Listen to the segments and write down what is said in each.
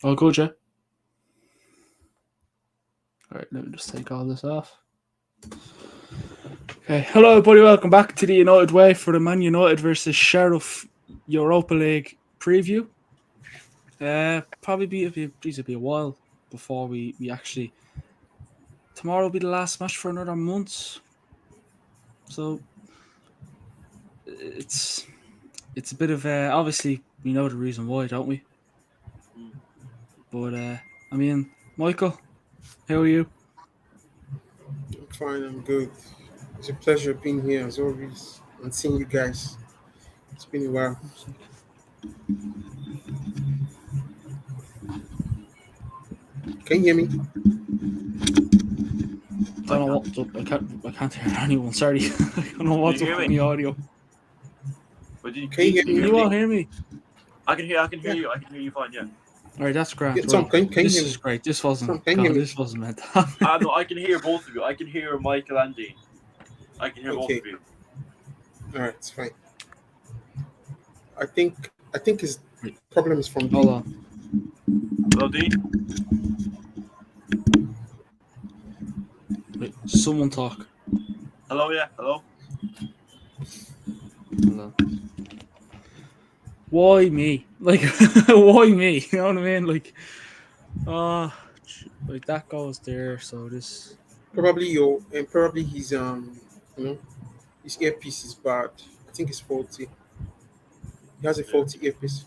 All good, yeah? Alright, let me just take all this off. Okay, hello everybody, welcome back to the United Way for the Man United versus Sheriff Europa League preview. Probably it'll be a while before we actually... Tomorrow will be the last match for another month. So, it's a bit of... obviously, we know the reason why, don't we? But, I mean, Michael, how are you? I'm fine, I'm good. It's a pleasure being here as always and seeing you guys. It's been a while. Can you hear me? I don't know what's up. I can't hear anyone. Sorry. I don't know what's up with my audio. Can you hear me? You all hear me? I can hear you. I can hear you fine. Yeah. All right, that's great. Yeah, Tom, can you This hear is me? great. This wasn't. Tom, can you hear me? This wasn't meant to happen. No, I can hear both of you. I can hear Michael and Dean. I can hear both of you. All right, it's fine. I think his problem is from Hold Dean. on. Hello, Dean. Wait, someone talk. Hello, yeah. Hello. Hello. Why me? Like, why me? You know what I mean? Like, like that goes there. So this. Probably his his earpiece is bad. I think it's faulty. He has a faulty earpiece.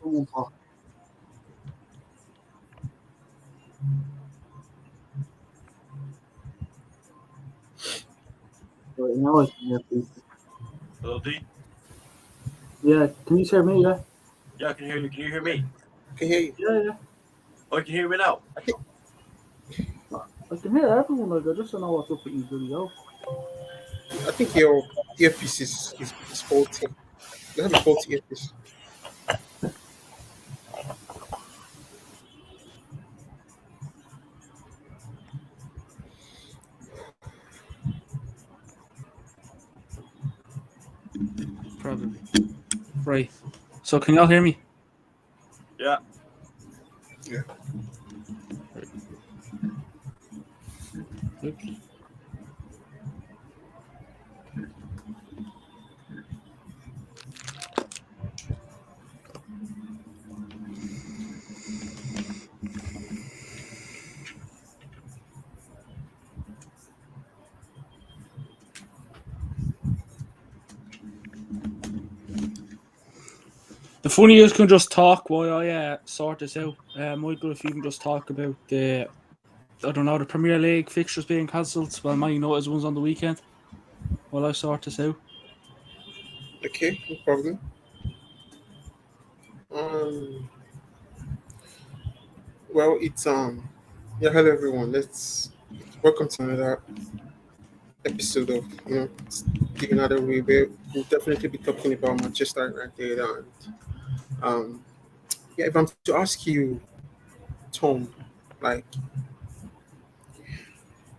Someone talk. Right now I can hear you. Hello, D? Yeah, can you hear me? Yeah, Yeah, I can hear you. Can you hear me? Can hear you. yeah. Oh, you can hear me now? I can hear everyone. Like I just don't know what's up with you video. I think your earpiece is faulty. You have a faulty earpiece. Probably. Right. So can y'all hear me? Yeah. Yeah. Oops. The funny is, can just talk while I sort this out. Michael, if you can just talk about the, I don't know, the Premier League fixtures being cancelled. Well, my notice one's on the weekend while I sort this out. Okay, no problem. Um, well, it's yeah. Hello, everyone. Let's welcome to another episode of the another way where we'll definitely be talking about Manchester United and yeah. If I'm to ask you, Tom, like,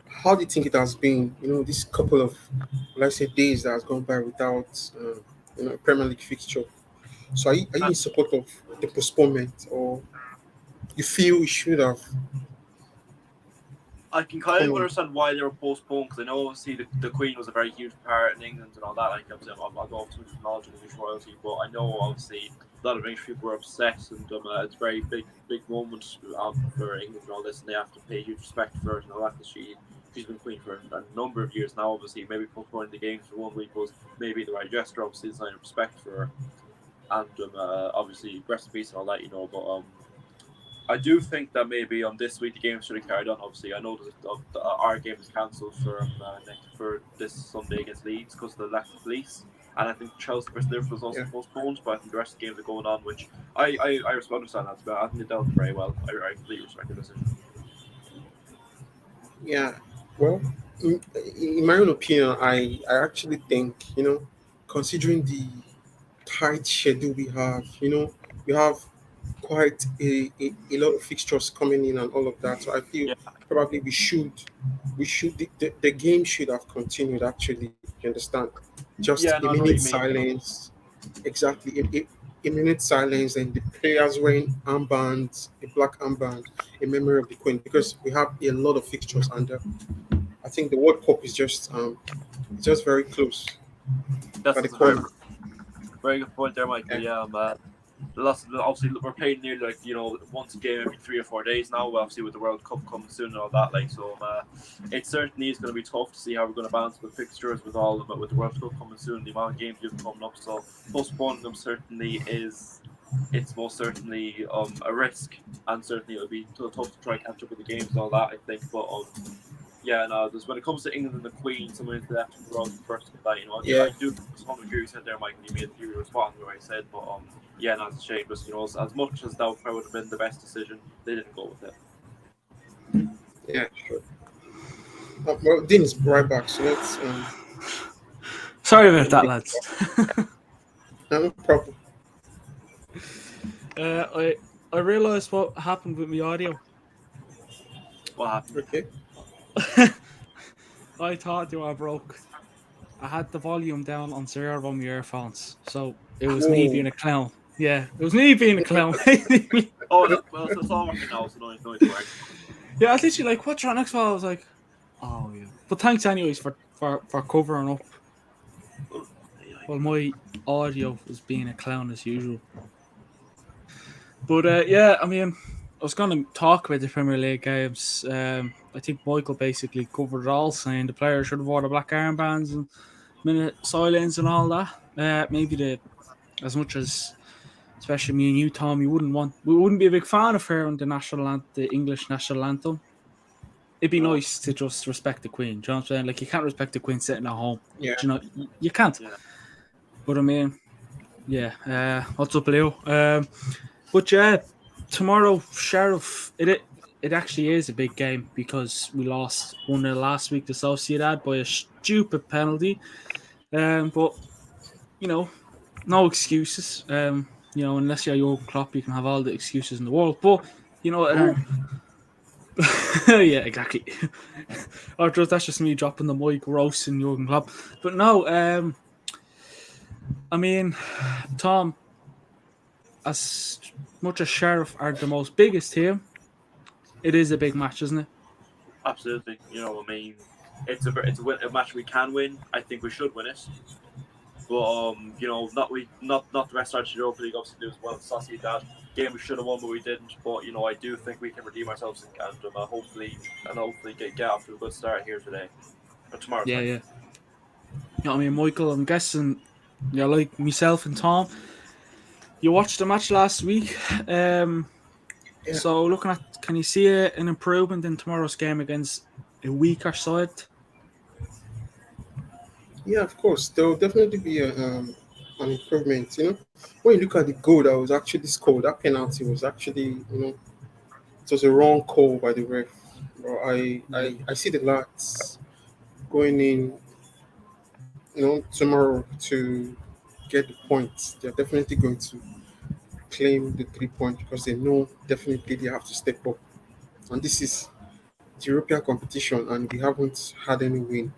how do you think it has been? This couple of, let's say, days that has gone by without a Premier League fixture. So are you in support of the postponement, or you feel it should have I can kind come of on? understand why they were postponed because I know obviously the Queen was a very huge part in England and all that. Like obviously, I'll go off too much knowledge of English royalty, but I know obviously a lot of English people were upset and it's a very big moment for England and all this, and they have to pay huge respect for it and all that because she's been Queen for a number of years now. Obviously, maybe postponing the games for 1 week was maybe the right gesture. Obviously, it's a sign of respect for her, and obviously rest in peace and all that, but. I do think that maybe on this week the game should have carried on. Obviously, I know that our game is cancelled for this Sunday against Leeds because of the lack of police, and I think Chelsea versus Liverpool is also Yeah, postponed. But I think the rest of the games are going on, which I understand that. But I think they dealt with it very well. I completely respect the decision. yeah. Well, in my own opinion, I actually think considering the tight schedule we have quite a lot of fixtures coming in and all of that. So I feel Yeah, probably we should the game should have continued actually. You understand? Just yeah, a no, I know what minute you mean. silence, exactly. A minute silence, and the players wearing armbands, a black armband, in memory of the Queen, because we have a lot of fixtures, and I think the World Cup is just very close by the That's a very corner. very good point there, Michael. Yeah, Yeah, obviously we're playing nearly like once a game every 3 or 4 days now. Obviously with the World Cup coming soon and all that, like so, it certainly is going to be tough to see how we're going to balance the fixtures with all of it with the World Cup coming soon, the amount of games you've coming up. So postponing them certainly is. It's most certainly a risk, and certainly it'll be tough to try and catch up with the games and all that. I think, but yeah, no, just when it comes to England and the Queen, someone is left to grow first with that. yeah, I do some agree you said there, Mike. You were spot on what I said, but yeah, no, it's a shame. Just as much as that probably would have been the best decision, they didn't go with it. yeah, sure. Well, Dean is right back, so let's Sorry about that, take lads. no problem. I realised what happened with my audio. What happened? Okay. I thought they were broke. I had the volume down on zero on my earphones, so it was me Whoa. being a clown. Yeah, it was me being a clown. Oh, well, so it's all working now, so no need to worry. Yeah, I was literally like, "What's your next one?" I was like, "Oh yeah." But thanks anyways for covering up. Well, my audio was being a clown as usual. But yeah, I mean, I was going to talk about the Premier League games. I think Michael basically covered it all, saying the players should have worn the black armbands and minute silence and all that. Maybe as much as, especially me and you, Tom, we wouldn't be a big fan of hearing the English national anthem. It'd be No. nice to just respect the Queen. Do you know what I'm saying? Like, you can't respect the Queen sitting at home. Yeah. Do you know, you can't. Yeah. But I mean, yeah. What's up, Leo? But yeah, tomorrow, Sheriff. It actually is a big game because we lost 1-0 last week to Sociedad by a stupid penalty. But you know, no excuses. Unless you're Jurgen Klopp, you can have all the excuses in the world. But you know, yeah, exactly. That's just me dropping the mic, roasting Jurgen Klopp. But no, I mean, Tom, as much as Sheriff are the most biggest team, it is a big match, isn't it? Absolutely. I mean, it's a match we can win. I think we should win it. But not the rest of the Europa League. Obviously, there was one Sociedad game we should have won, but we didn't. But I do think we can redeem ourselves and hopefully get off to a good start here today or tomorrow. Yeah, yeah. I mean, Michael, I'm guessing you're like myself and Tom. You watched the match last week. Yeah. So can you see an improvement in tomorrow's game against a weaker side? Yeah, of course. There will definitely be an improvement. When you look at the goal that was actually scored, that penalty was actually, it was a wrong call by the ref. But I see the lads going in, tomorrow to get the points. They're definitely going to claim the 3 points because they know definitely they have to step up. And this is the European competition, and we haven't had any win.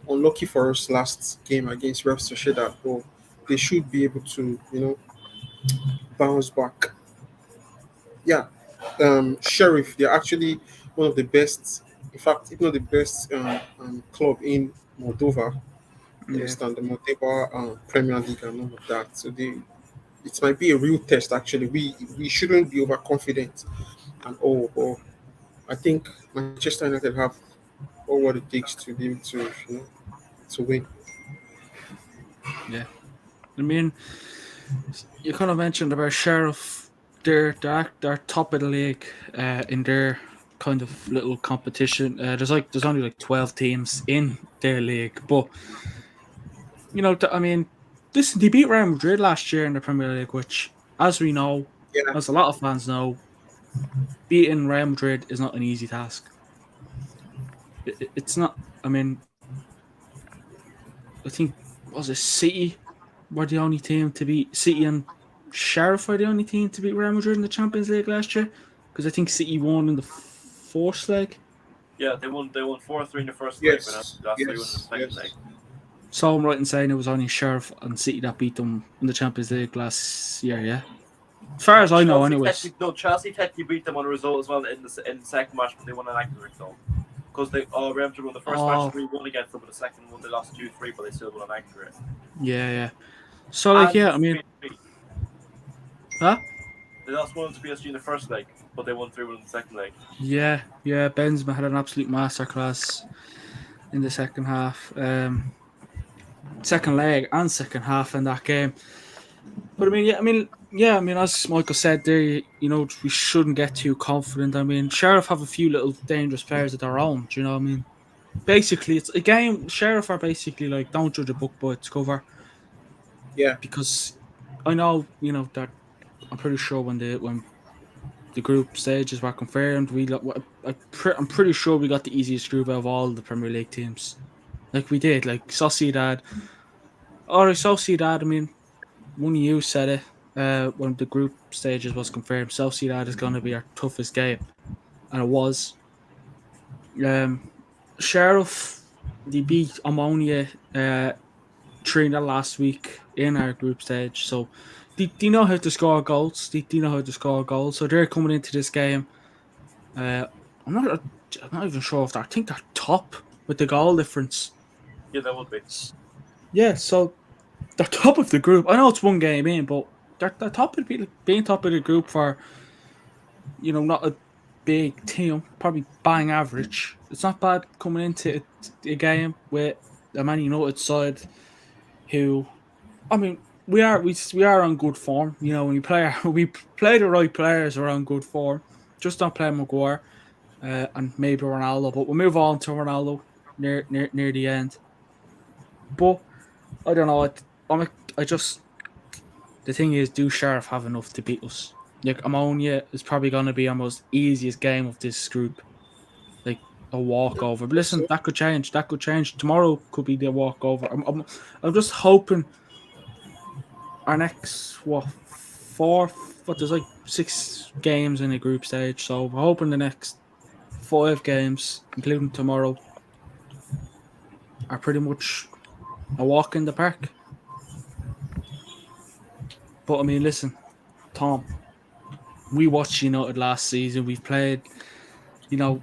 Unlucky for us last game against Real Sociedad, but they should be able to, bounce back. Yeah, Sheriff, they're actually one of the best, in fact, if not the best club in Moldova. You Yeah. understand the Moldova Premier League and all of that. So it might be a real test. Actually, we shouldn't be overconfident and all, but I think Manchester United have all what it takes to be able to win. Yeah. I mean, you kind of mentioned about Sheriff. They're top of the league in their kind of little competition. There's only like 12 teams in their league, but I mean, listen, they beat Real Madrid last year in the Premier League, which, as we know, Yeah, as a lot of fans know, beating Real Madrid is not an easy task. It's not. I mean, I think was it City were the only team to beat City, and Sheriff were the only team to beat Real Madrid in the Champions League last year, because I think City won in the fourth leg. Yeah, they won 4-3 in the first yes, leg, but that's 3-1 in the second yes. leg. So I'm right in saying it was only Sheriff and City that beat them in the Champions League last year, yeah? As far as I know, anyways. Chelsea technically beat them on a result as well in the second match, but they won an accurate result. Because Real Madrid won the first match 3-1 against them, but the second one they lost 2-3, but they still won an accurate. Yeah. So, like, yeah, I mean... Huh? They lost 1 to PSG in the first leg, but they won 3-1 in the second leg. Yeah, Benzema had an absolute masterclass in the second half. Second leg and second half in that game. But I mean, as Michael said there, we shouldn't get too confident. I mean, Sheriff have a few little dangerous players of their own. Do you know what I mean? Basically, it's a game. Sheriff are basically like, don't judge a book by its cover. Yeah. Because I know, that I'm pretty sure when the group stages were confirmed, I'm pretty sure we got the easiest group out of all the Premier League teams. Like we did, like Sociedad. Sociedad, I mean, one of you said it when the group stages was confirmed. Sociedad is going to be our toughest game, and it was. Sheriff, they beat Ammonia 3-0 last week in our group stage, so they know how to score goals. They know how to score goals, so they're coming into this game. I'm not even sure if I think they're top with the goal difference. Yeah, that would be. Yeah, so they're top of the group. I know it's one game in, but they're top of being top of the group for, not a big team, probably bang average. It's not bad coming into a game with a Man United side who, I mean, we are on good form. When we play the right players, we're on good form. Just don't play Maguire and maybe Ronaldo, but we'll move on to Ronaldo near the end. But I don't know. I just the thing is, do Sheriff have enough to beat us? Like Ammonia is probably going to be our most easiest game of this group, like a walkover. But listen, that could change. That could change. Tomorrow could be the walkover. I'm just hoping our next there's like 6 games in the group stage, so we're hoping the next 5 games, including tomorrow, are pretty much a walk in the park. But I mean, listen, Tom, we watched United last season. We've played, young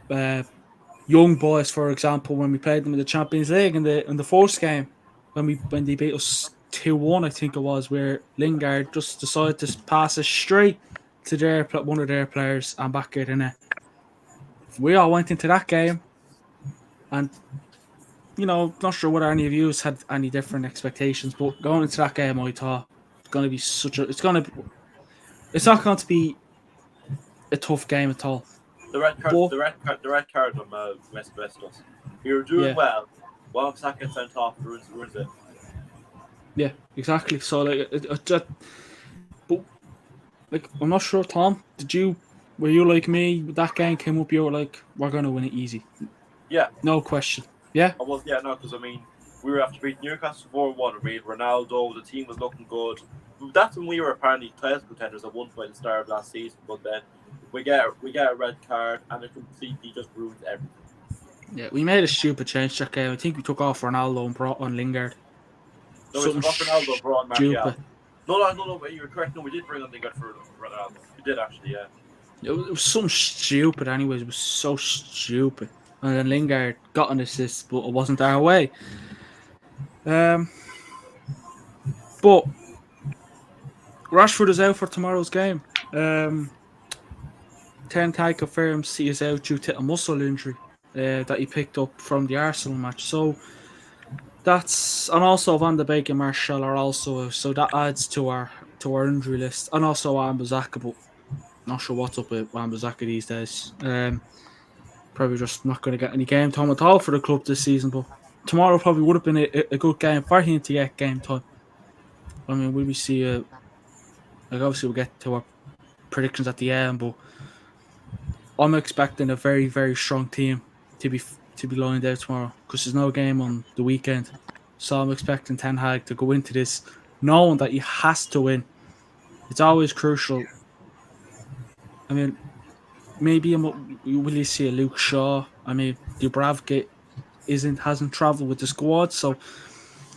boys, for example, when we played them in the Champions League in the first game, when they beat us 2-1, I think it was, where Lingard just decided to pass it straight to one of their players and back it in it. We all went into that game, and not sure whether any of you had any different expectations, but going into that game, I thought it's going to be it's not going to be a tough game at all. The red card on West us. You were doing well. One Saka gets sent off, ruins it. Yeah, exactly. So but I'm not sure, Tom. Were you like me? That game came up, you were like, we're going to win it easy. Yeah. No question. Yeah? I was, because I mean, we were after beating Newcastle 4-1, we had Ronaldo, the team was looking good. That's when we were apparently title contenders at one point at the start of last season, but then we get a red card and it completely just ruins everything. Yeah, we made a stupid change that game. I think we took off Ronaldo and brought on Lingard. No, we took off Ronaldo and brought on Martial. Stupid. No, you were correct. No, we did bring on Lingard for Ronaldo. We did actually, yeah. It was something stupid anyways. It was so stupid. And then Lingard got an assist, but it wasn't our way. But Rashford is out for tomorrow's game. Ten Hag confirms he is out due to a muscle injury that he picked up from the Arsenal match. So and also Van de Beek and Martial are also out, so that adds to our injury list. And also Wan-Bissaka, but not sure what's up with Wan-Bissaka these days. Probably just not going to get any game time at all for the club this season. But tomorrow probably would have been a good game for him to get game time. I mean, will we see? Obviously we'll get to our predictions at the end, but I'm expecting a very, very strong team to be lined out tomorrow because there's no game on the weekend. So I'm expecting Ten Hag to go into this knowing that he has to win. It's always crucial. I mean, maybe will you see a Luke Shaw? I mean, Dubravka hasn't travelled with the squad, so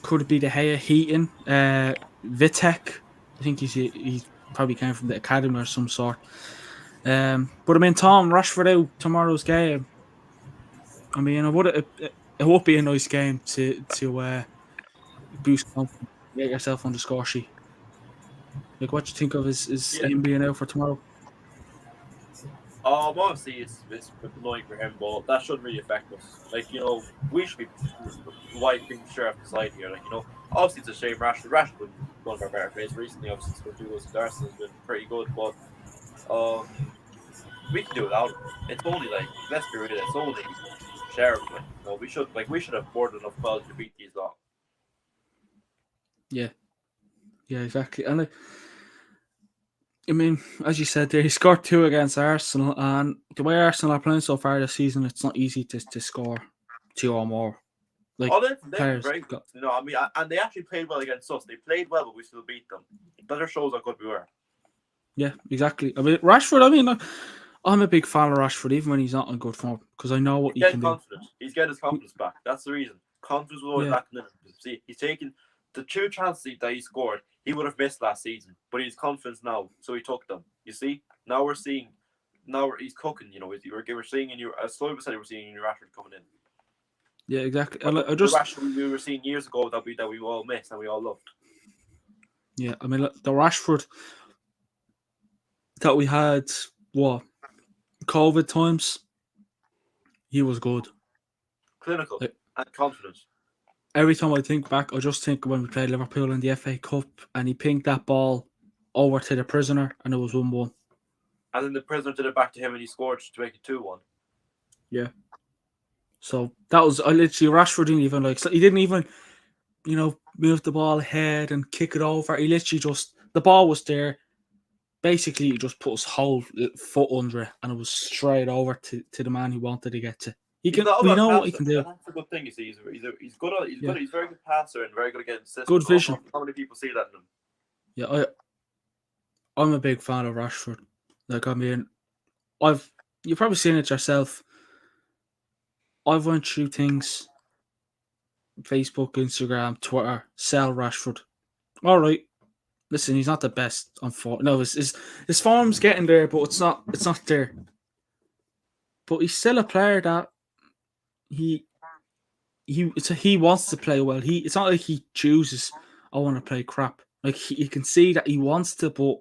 could it be De Gea, Heaton, Vitek? I think he probably came from the academy or some sort. But I mean, Tom, Rashford out tomorrow's game. I mean, it would be a nice game to boost confidence, get yourself on the score sheet. Like, what do you think of his him being out for tomorrow? Obviously, it's annoying for him, but that shouldn't really affect us. Like, we should be wiping Sheriff aside here. Like, obviously it's a shame Rashford was one of our better players recently. Obviously, since we're doing Arsenal has been pretty good, but we can do without him. It's only let's be real, it's only Sheriff. We should have more than enough quality to beat these lot. Yeah, exactly. And I mean, as you said there, he scored 2 against Arsenal, and the way Arsenal are playing so far this season, it's not easy to score 2 or more. Like, they're very good. I mean, and they actually played well against us. They played well, but we still beat them. That just shows how good we were. Yeah, exactly. I mean, Rashford, I mean, I'm a big fan of Rashford, even when he's not in good form, because I know what he can do. He's getting his confidence back. That's the reason. Confidence was always lacking in him. See, he's taken the 2 chances that he scored, he would have missed last season, but he's confident now, so he took them. You see, now we're seeing, he's cooking. We're seeing as slowly but steady, we're seeing Rashford coming in. Yeah, exactly. The Rashford we were seeing years ago that we all missed and we all loved. Yeah, I mean, look, the Rashford that we had, COVID times, he was good. Clinical Like, and confident. every time I think back, I just think when we played Liverpool in the FA Cup and he pinged that ball over to the prisoner and it was 1-1. And then the prisoner did it back to him and he scored to make it 2-1. Yeah. So that was, I literally, Rashford didn't even he didn't even, move the ball ahead and kick it over. He literally just, the ball was there. Basically, he just put his whole foot under it and it was straight over to the man he wanted to get to. He's not a We bad know what he passer, can do. and that's a good thing. You see, he's good. Yeah. He's a very good passer and very good at getting assists. Good vision. How many people see that in him? Yeah, I'm a big fan of Rashford. Like, I mean, you've probably seen it yourself. I've went through things, Facebook, Instagram, Twitter, sell Rashford. All right, listen, he's not the best. No, his form's getting there, but it's not there. But he's still a player that he wants to play well. It's not like he chooses, I want to play crap. Like, you can see that he wants to, but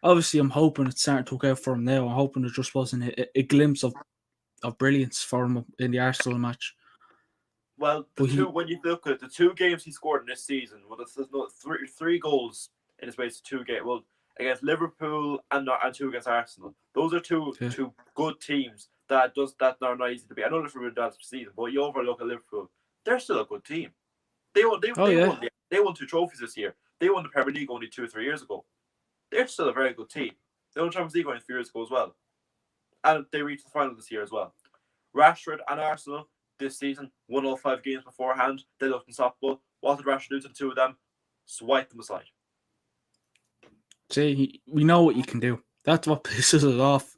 obviously I'm hoping it's starting to work out for him now. I'm hoping there just wasn't a glimpse of brilliance for him in the Arsenal match. Well, when you look at the 2 games he scored in this season, there's no three goals in the space of 2 games. Well, against Liverpool and 2 against Arsenal. Those are two good teams that are not easy to beat. I know Liverpool did that season, but you overlook at Liverpool, they're still a good team. They won 2 trophies this year. They won the Premier League only 2 or 3 years ago. They're still a very good team. They won the Champions League only 3 years ago as well. And they reached the final this year as well. Rashford and Arsenal this season won all 5 games beforehand. They looked unstoppable. What did Rashford do to the 2 of them? Swipe them aside. See, we know what he can do. That's what pisses us off.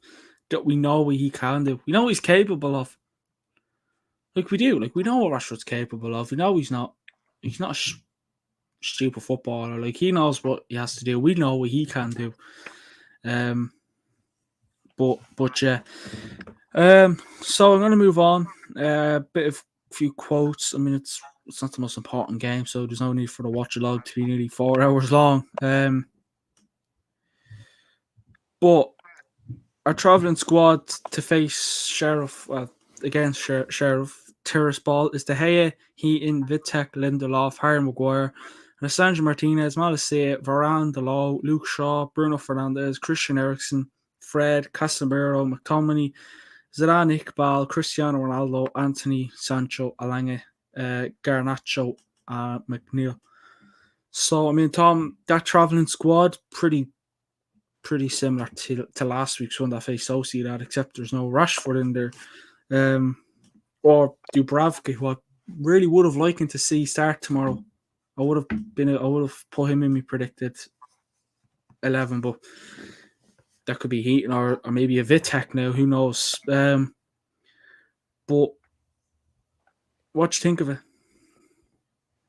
That we know what he can do. We know what he's capable of. Like, we do. Like, we know what Rashford's capable of. We know he's not a stupid footballer. Like, he knows what he has to do. We know what he can do. But yeah. So I'm going to move on. A few quotes. I mean, it's not the most important game, so there's no need for the watch along to be nearly 4 hours long. But our travelling squad to face Sheriff Tiraspol is De Gea, Heaton, Vitek, Lindelof, Harry Maguire, Alessandro Martinez, Malacia, Varane, Dalot, Luke Shaw, Bruno Fernandes, Christian Eriksen, Fred, Casemiro, McTominay, Zidane, Iqbal, Cristiano Ronaldo, Anthony, Sancho, Alange, Garnacho, McNeil. So, I mean, Tom, that travelling squad, pretty similar to last week's one that faced Sociedad, except there's no Rashford in there. Or Dubravka, who I really would have liked to see start tomorrow. I would have put him in my predicted 11, but that could be Heaton or maybe a Vitek now, who knows. But what do you think of it?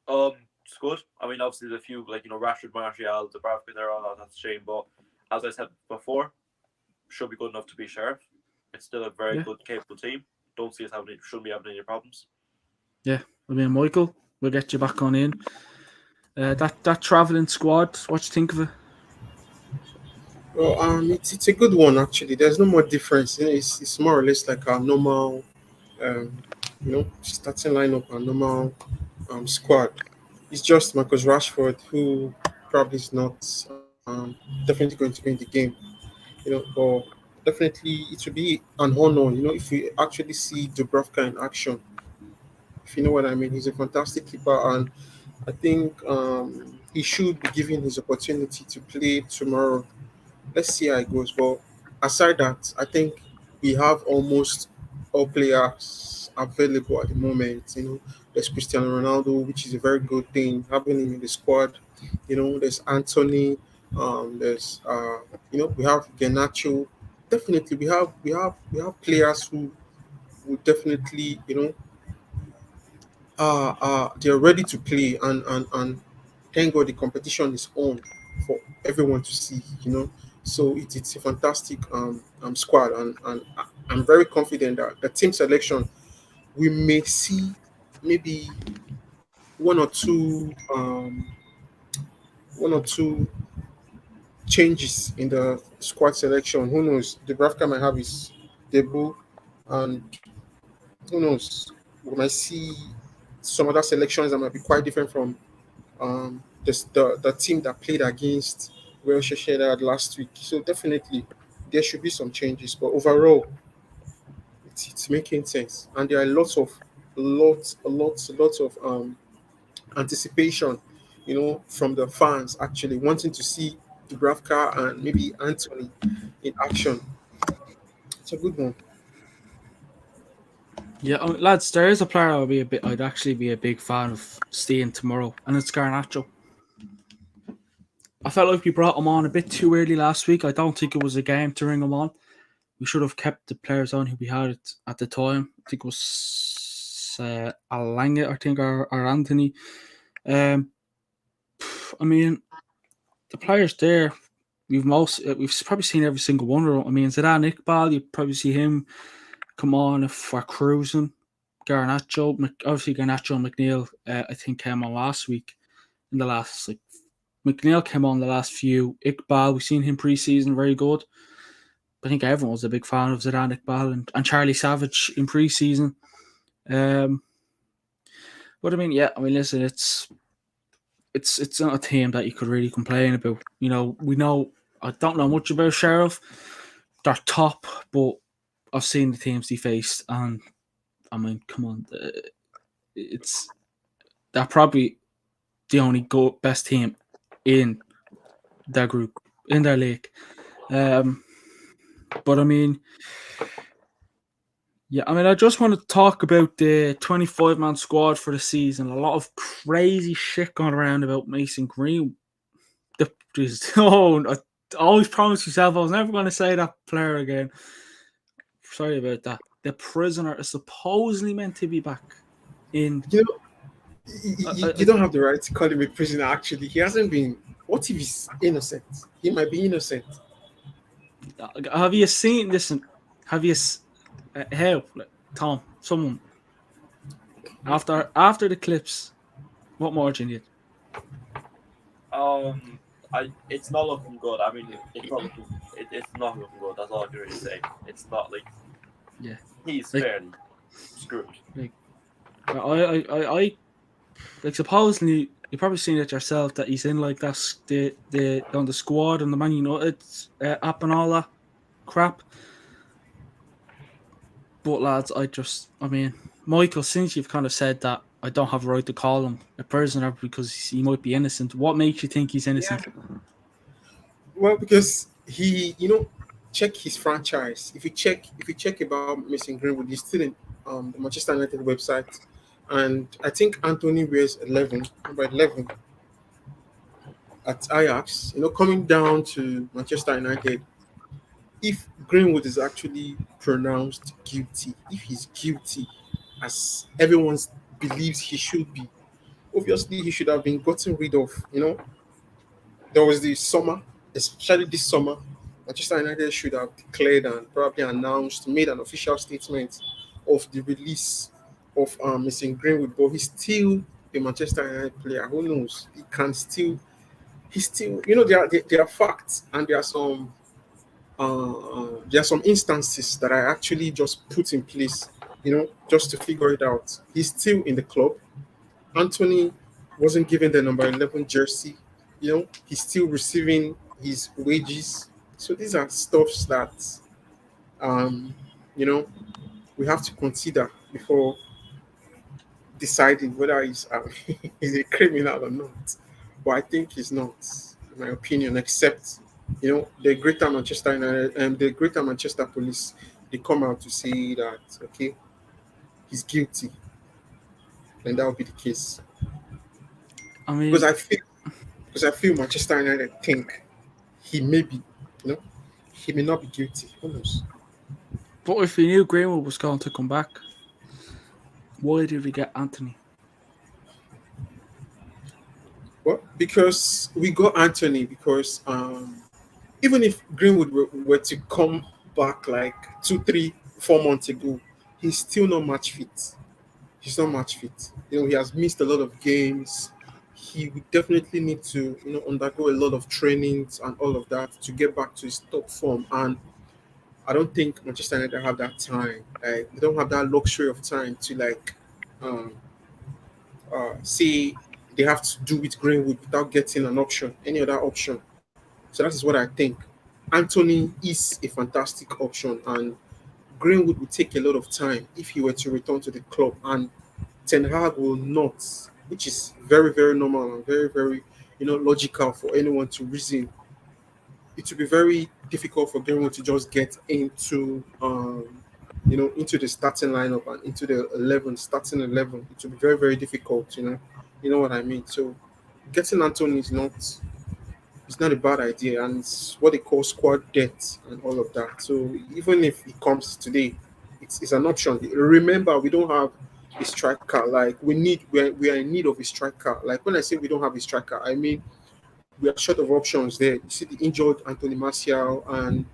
It's good. I mean, obviously the few, Rashford, Martial, Dubravka, they're all that's a shame, but as I said before, should be good enough to be Sheriff. It's still a very good, capable team. Don't see us shouldn't be having any problems. Yeah, I mean, Michael, we'll get you back on in. That travelling squad, what do you think of it? Well, it's a good one actually. There's no more difference. It's more or less like our normal, starting lineup, our normal squad. It's just Marcus Rashford who probably is not definitely going to be in the game. But definitely it would be an honor. If we actually see Dubravka in action. If you know what I mean, he's a fantastic keeper, and I think he should be given his opportunity to play tomorrow. Let's see how it goes. But aside that, I think we have almost all players available at the moment. There's Cristiano Ronaldo, which is a very good thing, having him in the squad. There's Anthony. There's we have Garnacho. Definitely, we have players who will definitely they're ready to play, and thank God the competition is on for everyone to see. So it's a fantastic squad, and I'm very confident that the team selection we may see maybe one or two one or two changes in the squad selection. Who knows? Dubravka might have his debut, and who knows? We might see some other selections that might be quite different from the team that played against Real Sociedad last week. So definitely there should be some changes, but overall it's making sense, and there are lots of anticipation, from the fans actually wanting to see Dubravka and maybe Anthony in action. It's a good one. Yeah, lads, there is a player I'd actually be a big fan of seeing tomorrow, and it's Garnacho. I felt like we brought him on a bit too early last week. I don't think it was a game to ring him on. We should have kept the players on who we had at the time. I think it was Alanga, I think, or Anthony. I mean, the players there, we've probably seen every single one of them. I mean, Zidane Iqbal, you probably see him come on if we're cruising. Garnacho, obviously Garnacho and McNeil, I think came on last week. In the last, McNeil came on the last few. Iqbal, we've seen him pre-season, very good. I think everyone was a big fan of Zidane Iqbal and Charlie Savage in pre-season. But I mean, listen, it's not a team that you could really complain about. We know, I don't know much about Sheriff. They're top, but I've seen the teams they faced, and I mean, come on, they're probably the only best team in their group, in their league. But I mean, I just want to talk about the 25-man squad for the season. A lot of crazy shit going around about Mason Green. I always promised myself I was never going to say that player again. Sorry about that. The prisoner is supposedly meant to be back in. You don't have the right to call him a prisoner. Actually, he hasn't been. What if he's innocent? He might be innocent. Have you seen? Listen, have you? Help, Tom, someone. After the clips, what more do you need? It's not looking good. I mean, it's not looking good. That's all I can really say. It's not he's fairly screwed. I supposedly you've probably seen it yourself that he's in the on the squad and the Man United app and all that crap. But lads, Michael, since you've kind of said that I don't have a right to call him a prisoner because he might be innocent, what makes you think he's innocent? Yeah. Well, because he, check his franchise. If you check about Mason Greenwood, he's still in the Manchester United website, and I think Anthony wears number 11 at Ajax. Coming down to Manchester United. If Greenwood is actually pronounced guilty, if he's guilty, as everyone believes he should be, obviously he should have been gotten rid of. There was the summer, especially this summer, Manchester United should have declared and probably made an official statement of the release of Mason Greenwood, but he's still a Manchester United player. Who knows? He's still, there are facts, and there are some instances that I actually just put in place, just to figure it out. He's still in the club. Anthony wasn't given the number 11 jersey. He's still receiving his wages. So these are stuffs that, we have to consider before deciding whether he's a criminal or not. But I think he's not, in my opinion, except the Greater Manchester United and the Greater Manchester Police, they come out to say that okay, he's guilty, and that will be the case. Because I feel Manchester United think he may be, he may not be guilty. Who knows? But if he knew Greenwood was going to come back, why did we get Anthony? Well, because we got Anthony because even if Greenwood were to come back like 2, 3, 4 months ago, he's still not match fit. He's not match fit. He has missed a lot of games. he would definitely need to, undergo a lot of trainings and all of that to get back to his top form. And I don't think Manchester United have that time. Like they don't have that luxury of time to like um, say they have to do with Greenwood without getting an option, any other option. So that is what I think. Anthony is a fantastic option, and Greenwood will take a lot of time if he were to return to the club, and Ten Hag will not, which is very, very normal and very, very, logical for anyone to reason. It will be very difficult for Greenwood to just get into the starting lineup and into the 11, starting 11. It will be very, very difficult. You know what I mean. So getting Anthony is not. It's not a bad idea, and it's what they call squad depth and all of that. So even if he comes today, it's an option. Remember, we don't have a striker. Like we are in need of a striker. Like when I say we don't have a striker, I mean we are short of options there. You see the injured Anthony Martial, and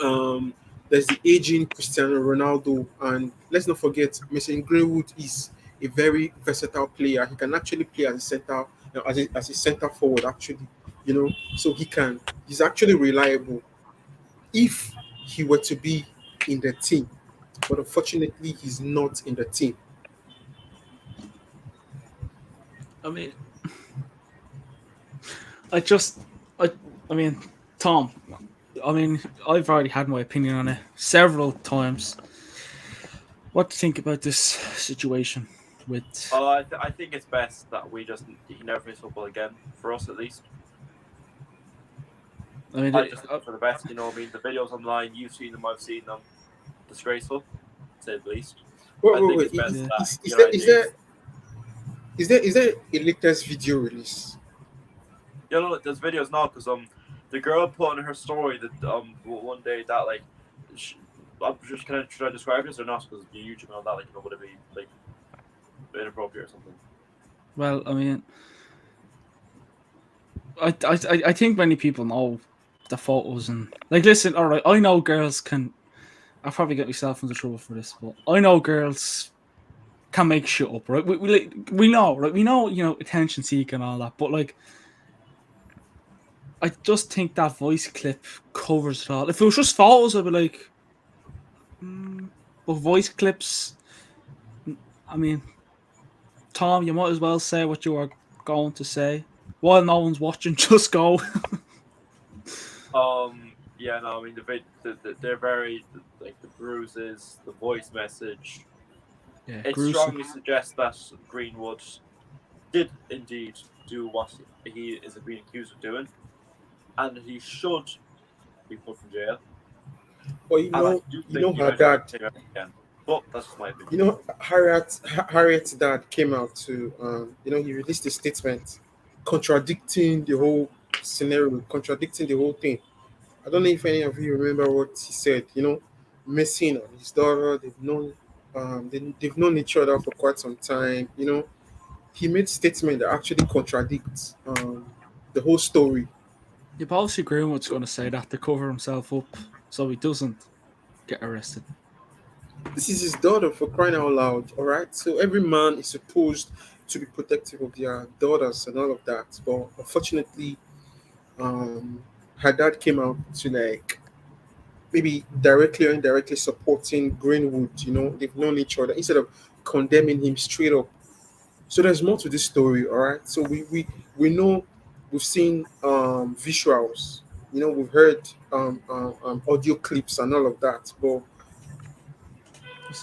um, there's the aging Cristiano Ronaldo, and let's not forget Mason Greenwood is a very versatile player. He can actually play as a center, as a center forward actually. So he's actually reliable if he were to be in the team, but unfortunately he's not in the team. I mean, I just, I, I mean, Tom. I mean, I've already had my opinion on it several times. What do you think about this situation with? I think it's best that he never plays football again, for us at least. I mean, I just think for the best, I mean, the videos online, you've seen them, I've seen them. Disgraceful, to say the least. Wait. Is there a latest video release? There's videos now because the girl put on her story that one day that like I'm just should I describe this or not because the YouTube and all that would it be like inappropriate or something? Well, I mean, I think many people know the photos and like listen. All right, I know girls can. I'll probably get myself into trouble for this, but I know girls can make shit up, right? We know, right? We know, attention seeking and all that, but like. I just think that voice clip covers it all. If it was just photos, I'd be like, but voice clips. I mean, Tom, you might as well say what you are going to say while no one's watching. Just go. Yeah, no, I mean they're very like the bruises, the voice message. Yeah, it gruesome. strongly suggests that Greenwood did indeed do what he is being accused of doing. And he should be put in jail. Well, her dad. But that's just my opinion. Harriet's dad came out to, he released a statement contradicting the whole scenario, contradicting the whole thing. I don't know if any of you remember what he said. Messi and his daughter, they've known each other for quite some time. He made statement that actually contradicts the whole story. You obviously Greenwood's going to say that to cover himself up so he doesn't get arrested. This is his daughter, for crying out loud, all right? So every man is supposed to be protective of their daughters and all of that. But unfortunately, her dad came out to like maybe directly or indirectly supporting Greenwood. They've known each other instead of condemning him straight up. So there's more to this story, all right? So we know. We've seen visuals, we've heard audio clips and all of that. But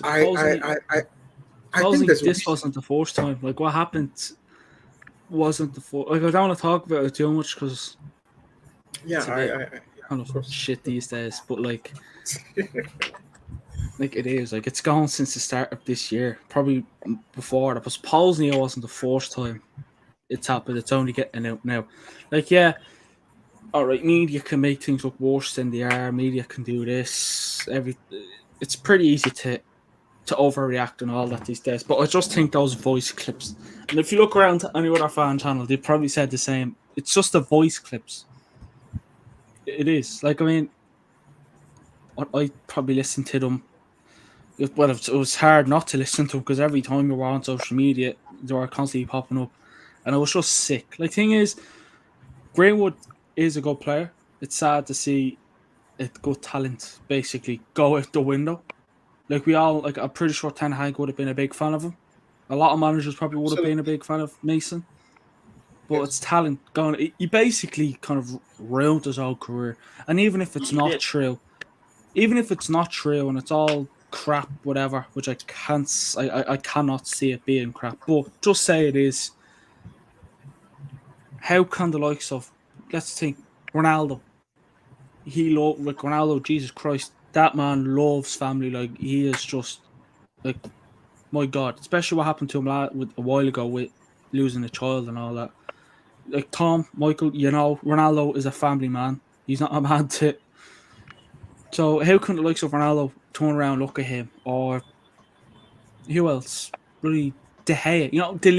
I think this wasn't the first time. Like what happened wasn't the first. Like I don't want to talk about it too much because it's kind of shit these days. But like, like it is. Like it's gone since the start of this year. Probably before that. But supposedly it wasn't the first time it's happened. It's only getting out now. Like, yeah, all right, media can make things look worse than they are. Media can do this. It's pretty easy to overreact and all that these days. But I just think those voice clips, and if you look around to any other fan channel, they probably said the same. It's just the voice clips. It is. Like, I mean, I probably listened to them. Well, it was hard not to listen to them because every time you were on social media, they were constantly popping up. and it was just sick. Like, thing is, Greenwood is a good player. It's sad to see it good talent basically go out the window. Like, we all, like, I'm pretty sure Ten Hag would have been a big fan of him. A lot of managers probably would have been a Absolutely. big fan of Mason. But Yes. it's talent going. He basically kind of ruined his whole career. And even if it's He not did. true, and it's all crap, whatever, which I can't, I cannot see it being crap. But just say it is. How can the likes of, let's think, Ronaldo? Like Ronaldo. Jesus Christ, that man loves family. Like, he is just like, my God. Especially what happened to him with a while ago with losing a child and all that. Like, Tom, Michael, Ronaldo is a family man. He's not a man to. So how can the likes of Ronaldo turn around, look at him, or who else? Really, De Gea. The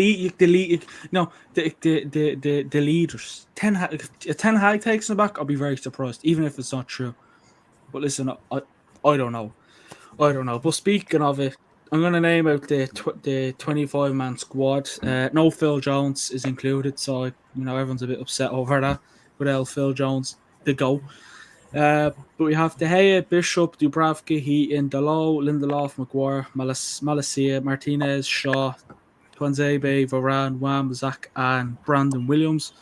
leaders. If Ten Hag takes him back, I'll be very surprised, even if it's not true. But listen, I don't know. I don't know. But speaking of it, I'm going to name out the 25-man squad. No Phil Jones is included, so everyone's a bit upset over that. Without Phil Jones, the go. But we have De Gea, Bishop, Dubravka, Heaton, Dalot, Lindelof, Maguire, Malacia, Martinez, Shaw, Twanzebe, Varane, Wam, Zach, and Brandon Williams.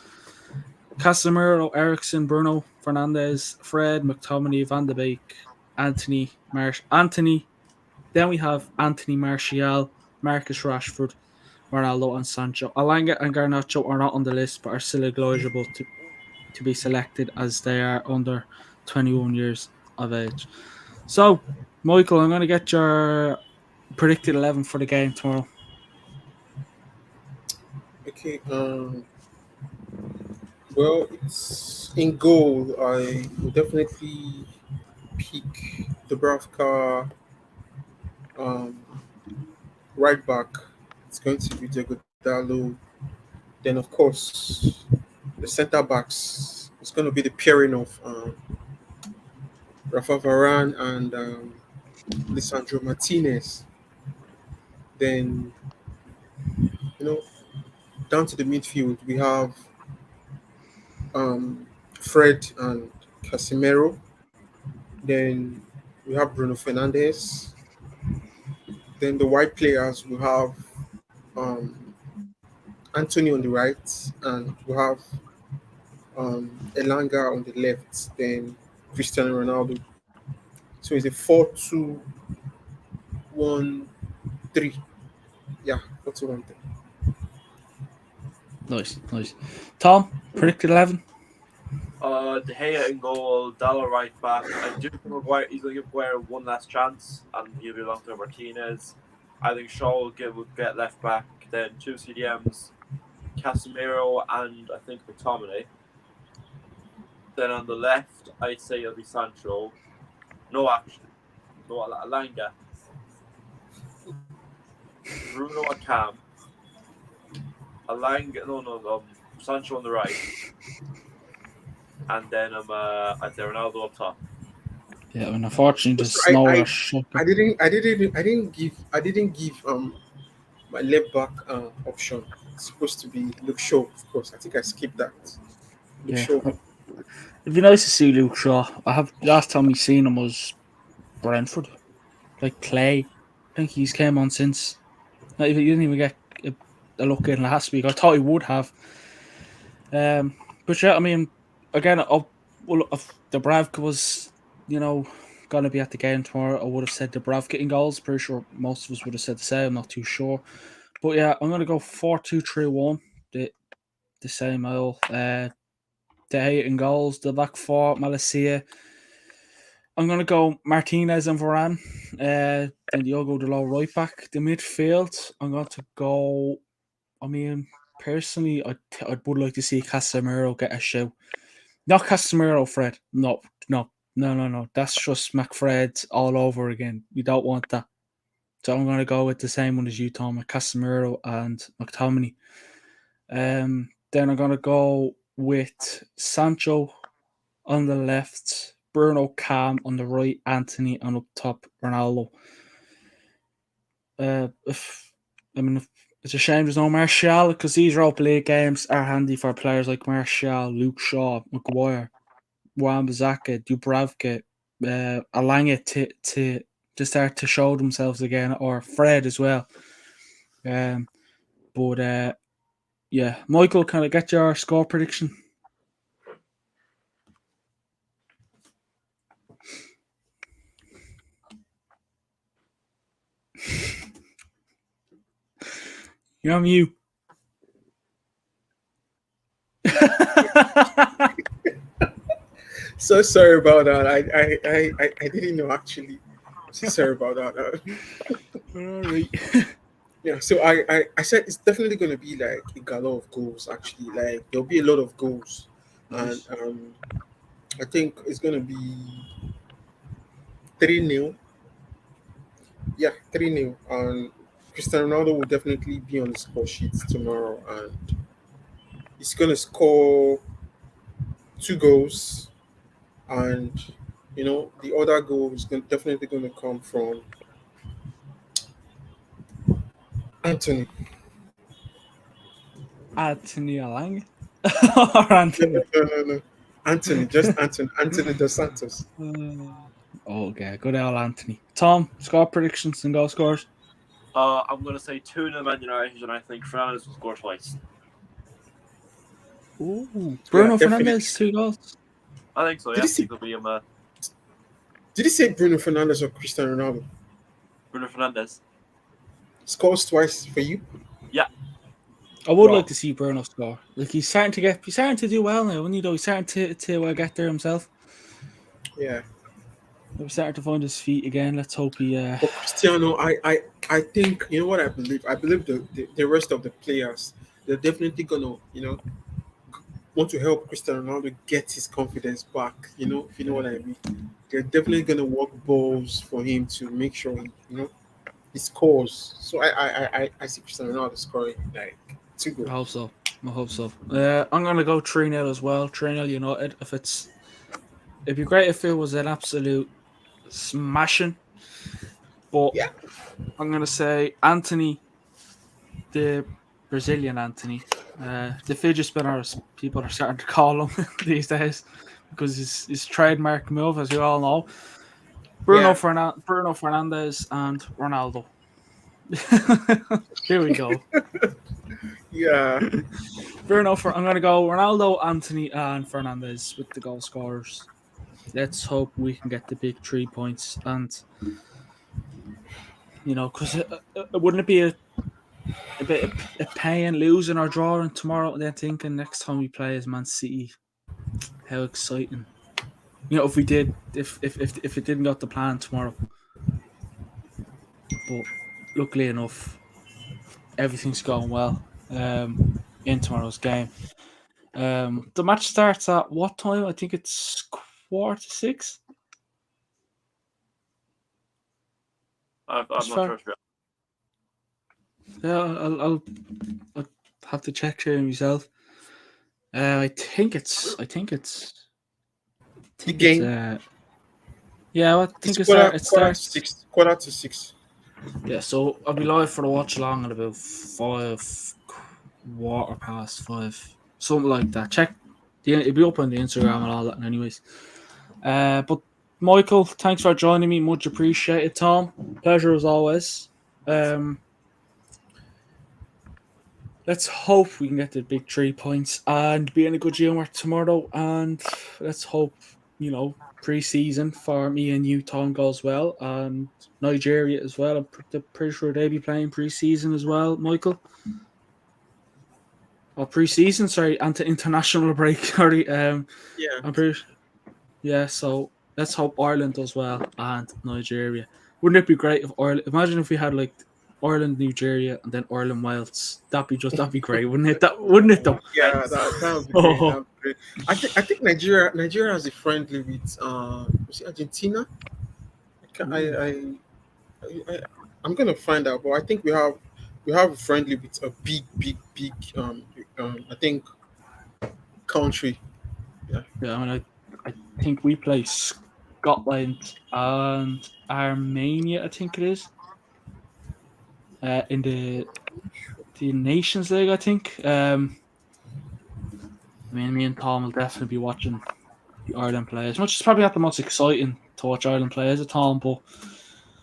Casemiro, Ericsson, Bruno, Fernandes, Fred, McTominay, Van de Beek, Anthony. Then we have Anthony Martial, Marcus Rashford, Ronaldo, and Sancho. Alanga and Garnacho are not on the list, but are still eligible to be selected as they are under 21 years of age. So, Michael, I'm going to get your predicted 11 for the game tomorrow. Okay. Well, it's in goal. I will definitely pick Dubravka. Um, right back, it's going to be Diego Dallo. Then, of course, the centre backs. It's going to be the pairing of Rafa Varane and Lisandro Martinez. Then, you know, down to the midfield, we have Fred and Casemiro. Then we have Bruno Fernandes. Then the wide players we have um, Anthony on the right, and we have Elanga on the left. Then Cristiano Ronaldo. So it's a 4-2-1-3. Yeah, 4-2-1-3. Nice, nice. Tom, predicted 11. De Gea in goal, Dallo right back. I do think Maguire, he's going to give Maguire one last chance, and he'll be along to Martinez. I think Shaw will get left back. Then two CDMs, Casemiro and I think McTominay. Then on the left, I'd say it'll be Sancho. No, actually, no Alanga. Bruno and Cam. Alanga, no, Sancho on the right. And then I'd say Ronaldo up top. Yeah, and unfortunately, the So snow I was shut. I didn't give my left back option. It's supposed to be Luke Shaw, of course. I think I skipped that. Luke Yeah. Shaw. It'd be nice to see Luke Shaw. Last time we seen him was Brentford. Like Clay. I think he's came on since. He didn't even get a look in last week. I thought he would have. But yeah, I mean, again, if Dubravka was, going to be at the game tomorrow, I would have said Dubravka in goals. Pretty sure most of us would have said the same. I'm not too sure. But yeah, I'm going to go 4-2-3-1. The same old. De Gea in goals. The back four, Malacia. I'm going to go Martinez and Varane. Then Diogo Dalot right back. The midfield, I'm going to go. I mean, personally, I would like to see Casemiro get a shout. Not Casemiro, Fred. No. That's just McFred all over again. We don't want that. So I'm going to go with the same one as you, Tom, with Casemiro and McTominay. Then I'm going to go with Sancho on the left, Bruno Cam on the right, Anthony, and up top, Ronaldo. If It's a shame there's no Martial because these Europa League games are handy for players like Martial, Luke Shaw, Maguire, Wan-Bissaka, Dubravka, Alanga to start to show themselves again, or Fred as well. But yeah, Michael, can I get your score prediction? You're on mute. So sorry about that. I didn't know actually. So sorry about that. All right. Yeah, so I said it's definitely going to be like a gallop of goals. Actually, like there'll be a lot of goals, Nice. and I think it's going to be 3-0. Yeah, 3-0, and Cristiano Ronaldo will definitely be on the score sheet tomorrow, and he's going to score 2 goals, and the other goal is definitely going to come from Anthony. Anthony Alanga or No, Anthony? no. Anthony, just Anthony. Anthony Dos Santos. Okay, good old Anthony. Tom, score predictions and goal scores. I'm going to say 2-0 Man United, and I think Fernandes will score twice. Ooh, Yeah, Bruno definitely. Fernandes, 2 goals. I think so, Did yeah. you see- It'll be Did you say Bruno Fernandes or Cristiano Ronaldo? Bruno Fernandes. Scores twice for you? I would Wow. like to see Bruno score. Like he's starting to do well now, isn't he? Though he's starting to get there himself. Yeah. He's starting to find his feet again. Let's hope he. But Cristiano, I think, you know what I believe? I believe the rest of the players, they're definitely gonna, want to help Cristiano Ronaldo get his confidence back. If you know what I mean. They're definitely gonna work balls for him to make sure he scores. So I see Cristiano Ronaldo scoring like 2 I hope goals. so. I hope so. I'm gonna go 3-0 as well. 3-0 United. It'd be great if it was an absolute smashing. But Yeah. I'm gonna say Anthony, the Brazilian Anthony, the fidget spinner, as people are starting to call him these days, because his trademark move, as you all know. Bruno Yeah. Fernandes and Ronaldo. Here we go. Yeah. I'm gonna go Ronaldo, Anthony, and Fernandes with the goal scorers. Let's hope we can get the big 3 points, and because wouldn't it be a bit of a pain losing or drawing tomorrow? And then thinking next time we play is Man City, how exciting! If we did, if it didn't go to plan tomorrow, but luckily enough, everything's going well. In tomorrow's game, the match starts at what time? I think it's 5:45. I'm That's not fair. sure. Yeah, I'll have to check here myself. I think it's. The game. Yeah, I think It's it starts. 6. Quarter to 6. Yeah, so I'll be live for the watch along at about 5:15, something like that. Check. It'll be up on the Instagram and all that, anyways. But Michael, thanks for joining me. Much appreciated, Tom. Pleasure as always. Let's hope we can get the big 3 points and be in a good humour tomorrow. And let's hope, pre-season for me and you, Tom, goes well. And Nigeria as well. I'm pretty sure they'll be playing pre-season as well, Michael. Or pre-season, sorry, and to international break. Sorry. Yeah. I'm pretty. Yeah, so let's hope Ireland does well and Nigeria. Wouldn't it be great if Ireland? Imagine if we had like Ireland, Nigeria, and then Ireland, Wales. That'd be great, wouldn't it? Wouldn't it though? Yeah, that would be great. That would be great. I think Nigeria has a friendly with was it Argentina? I'm gonna find out, but I think we have a friendly with a big I think country. Yeah, I think we play Scotland and Armenia. I think it is. In the the Nations League, I think. Me and Tom will definitely be watching the Ireland players. Which is probably not the most exciting to watch Ireland play as a Tom, but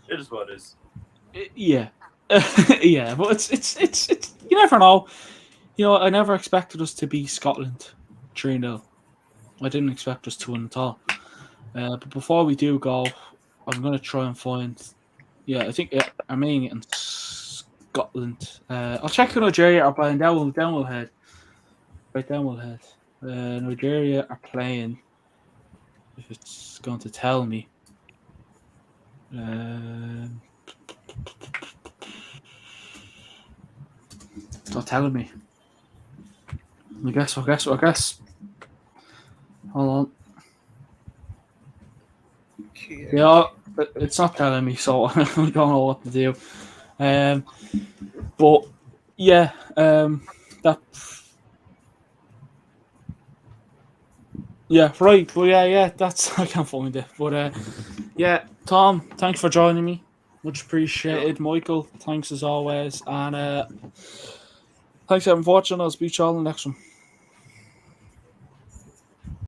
It is what it is. yeah, yeah. But it's you never know. I never expected us to beat Scotland 3-0. I didn't expect us to win at all. But before we do go, I'm going to try and find. Yeah, I think Armenia and Scotland. I'll check who Nigeria are playing. Down we'll head. Right, down we'll head. Nigeria are playing. If it's going to tell me. It's not telling me. I guess. Hold on. Okay. Yeah, it's not telling me, so I don't know what to do. But yeah, that. Yeah, right. Well, yeah. That's I can't find it, but yeah. Tom, thanks for joining me. Much appreciated. Michael, thanks as always, and thanks for watching. I'll speak to you all in the next one.